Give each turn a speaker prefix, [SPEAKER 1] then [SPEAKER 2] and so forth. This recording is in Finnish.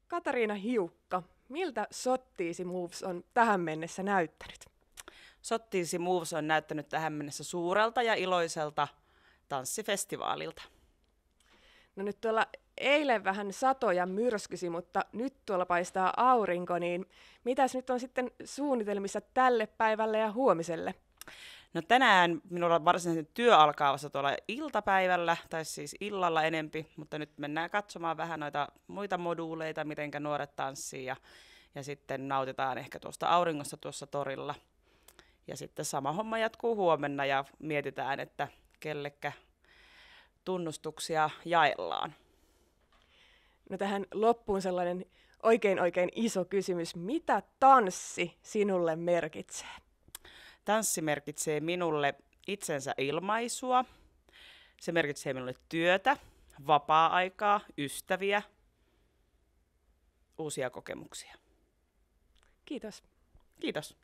[SPEAKER 1] Katariina Hiukka, miltä Sottiisi Moves on tähän mennessä näyttänyt?
[SPEAKER 2] Sottiisi Moves on näyttänyt tähän mennessä suurelta ja iloiselta tanssifestivaalilta.
[SPEAKER 1] No nyt tuolla eilen vähän satoja myrskysi, mutta nyt tuolla paistaa aurinko, niin mitäs nyt on sitten suunnitelmissa tälle päivälle ja huomiselle?
[SPEAKER 2] No tänään minulla varsinaisesti työ alkaa vasta tuolla iltapäivällä, tai siis illalla enempi, mutta nyt mennään katsomaan vähän noita muita moduuleita, mitenkä nuoret tanssii ja sitten nautitaan ehkä tuosta auringosta tuossa torilla. Ja sitten sama homma jatkuu huomenna ja mietitään, että kellekä tunnustuksia jaellaan.
[SPEAKER 1] No tähän loppuun sellainen oikein iso kysymys. Mitä tanssi sinulle merkitsee?
[SPEAKER 2] Tanssi merkitsee minulle itsensä ilmaisua, se merkitsee minulle työtä, vapaa-aikaa, ystäviä, uusia kokemuksia.
[SPEAKER 1] Kiitos.
[SPEAKER 2] Kiitos.